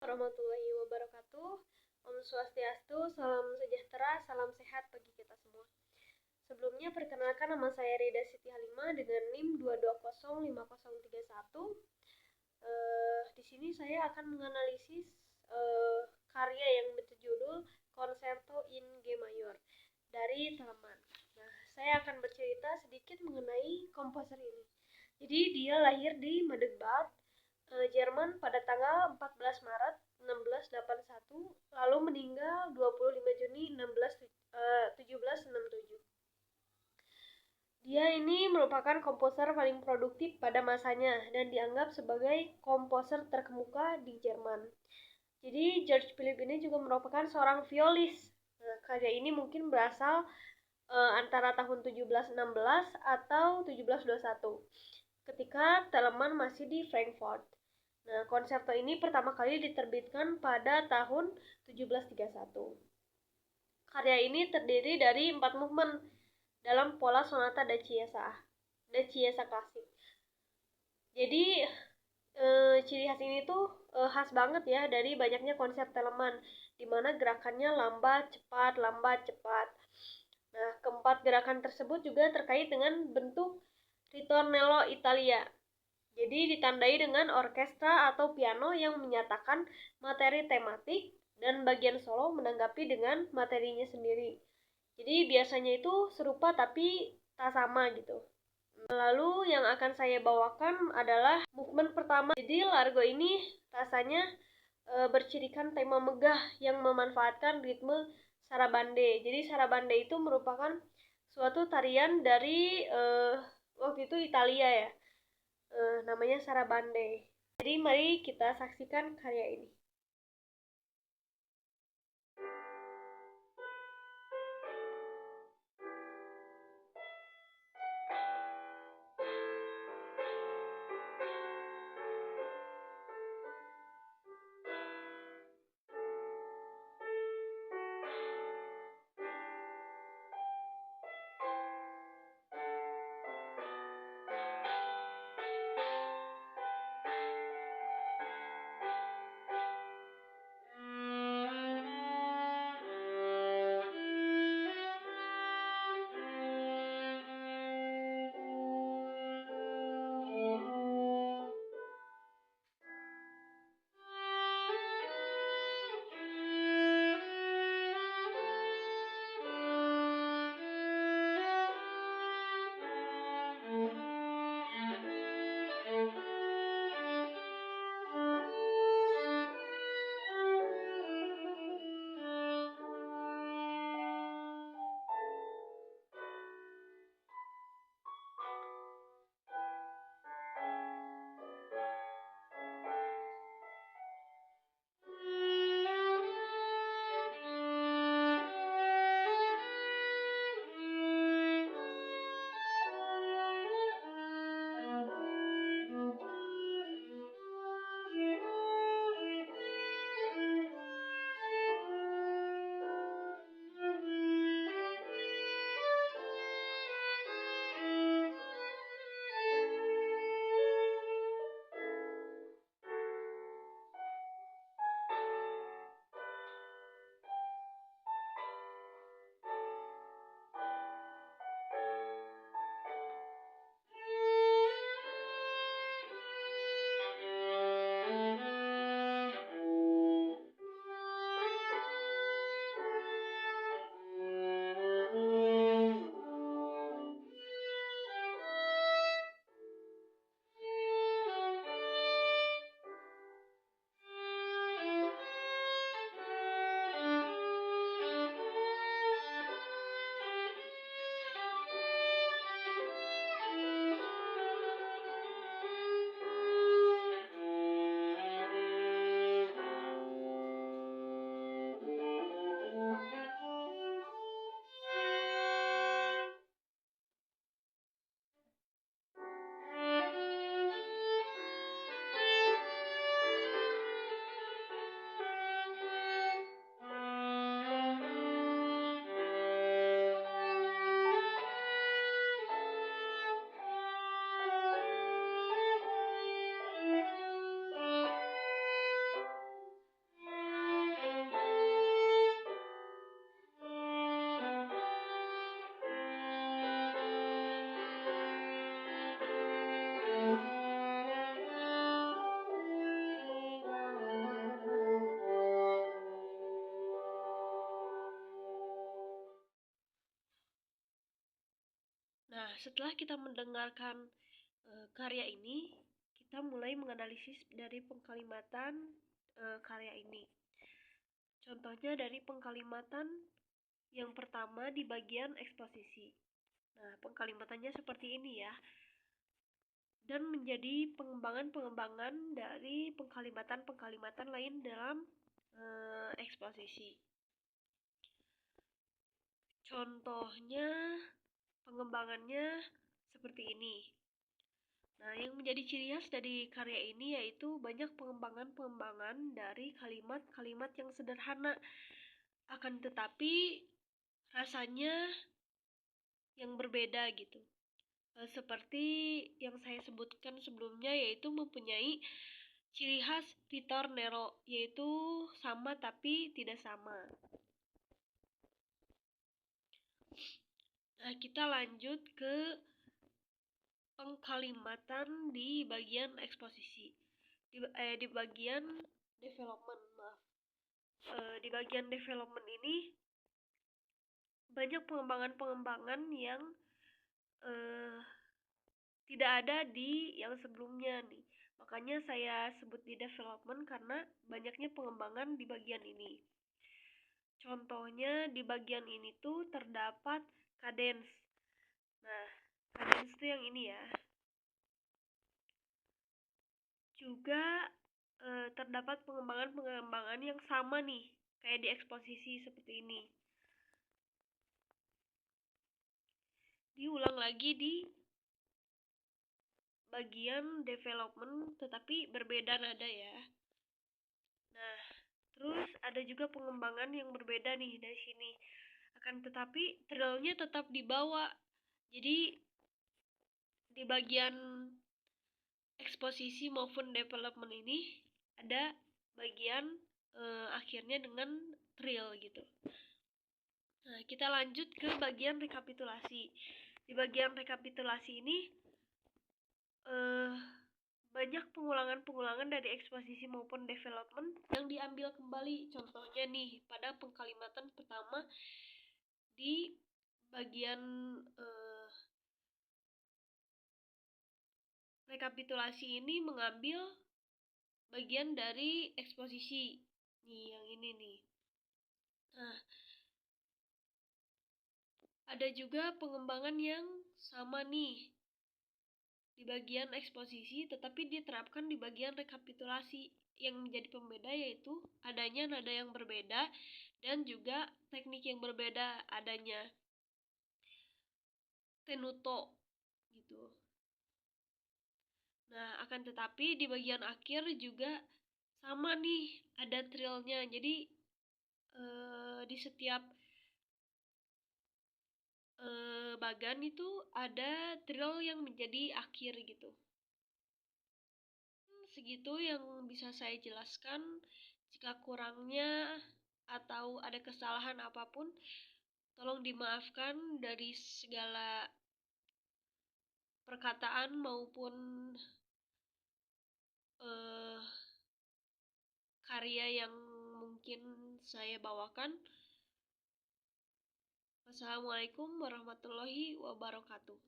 Warahmatullahi wabarakatuh. Om Swastiastu, salam sejahtera, salam sehat bagi kita semua. Sebelumnya perkenalkan nama saya Rida Siti Halimah dengan NIM 2205031. Di sini saya akan menganalisis karya yang berjudul Concerto in G Mayor dari Telemann. Nah, saya akan bercerita sedikit mengenai komposer ini. Jadi dia lahir di Magdeburg, Jerman pada tanggal 14 Maret 1681, lalu meninggal 25 Juni 1767. Dia ini merupakan komposer paling produktif pada masanya dan dianggap sebagai komposer terkemuka di Jerman. Jadi George Philipp ini juga merupakan seorang violis. Nah, karya ini mungkin berasal antara tahun 1716 atau 1721 ketika Telemann masih di Frankfurt. Nah, konserto ini pertama kali diterbitkan pada tahun 1731. Karya ini terdiri dari 4 movement dalam pola sonata da Chiesa klasik. Jadi ciri khas ini tuh khas banget ya dari banyaknya konsep Telemann, di mana gerakannya lambat cepat. Nah, keempat gerakan tersebut juga terkait dengan bentuk ritornello Italia. Jadi ditandai dengan orkestra atau piano yang menyatakan materi tematik dan bagian solo menanggapi dengan materinya sendiri. Jadi biasanya itu serupa tapi tak sama gitu. Lalu yang akan saya bawakan adalah movement pertama. Jadi largo ini rasanya bercirikan tema megah yang memanfaatkan ritme sarabande. Jadi sarabande itu merupakan suatu tarian dari waktu itu Italia ya. Namanya sarabande. Jadi mari kita saksikan karya ini. setelah kita mendengarkan karya ini, kita mulai menganalisis dari pengkalimatan karya ini. Contohnya dari pengkalimatan yang pertama di bagian eksposisi. Nah, pengkalimatannya seperti ini ya. Dan menjadi pengembangan-pengembangan dari pengkalimatan-pengkalimatan lain dalam eksposisi. Contohnya pengembangannya seperti ini. Nah, yang menjadi ciri khas dari karya ini yaitu banyak pengembangan-pengembangan dari kalimat-kalimat yang sederhana. Akan tetapi rasanya yang berbeda gitu. Seperti yang saya sebutkan sebelumnya yaitu mempunyai ciri khas ritornero, yaitu sama tapi tidak sama. Nah, kita lanjut ke pengkalimatan di bagian eksposisi. Di bagian development, maaf. Di bagian development ini banyak pengembangan-pengembangan yang tidak ada di yang sebelumnya nih. Makanya saya sebut di development karena banyaknya pengembangan di bagian ini. Contohnya di bagian ini tuh terdapat cadence. Nah, cadence itu yang ini ya. Juga terdapat pengembangan-pengembangan yang sama nih, kayak di eksposisi seperti ini. Diulang lagi di bagian development, tetapi berbeda nada ya. Nah, terus ada juga pengembangan yang berbeda nih dari sini. Akan tetapi trillnya tetap dibawa. Jadi di bagian eksposisi maupun development ini ada bagian akhirnya dengan trill gitu. Nah, kita lanjut ke bagian rekapitulasi. Di bagian rekapitulasi ini banyak pengulangan-pengulangan dari eksposisi maupun development yang diambil kembali. Contohnya nih, pada pengkalimatan pertama di bagian rekapitulasi ini mengambil bagian dari eksposisi. Nih, yang ini nih. Nah, ada juga pengembangan yang sama nih di bagian eksposisi, tetapi diterapkan di bagian rekapitulasi. Yang menjadi pembeda yaitu adanya nada yang berbeda dan juga teknik yang berbeda, adanya tenuto gitu. Nah, akan tetapi di bagian akhir juga sama nih, ada trillnya. Jadi di setiap bagan itu ada trill yang menjadi akhir gitu. Segitu yang bisa saya jelaskan. Jika kurangnya atau ada kesalahan apapun, tolong dimaafkan dari segala perkataan maupun karya yang mungkin saya bawakan. Wassalamualaikum warahmatullahi wabarakatuh.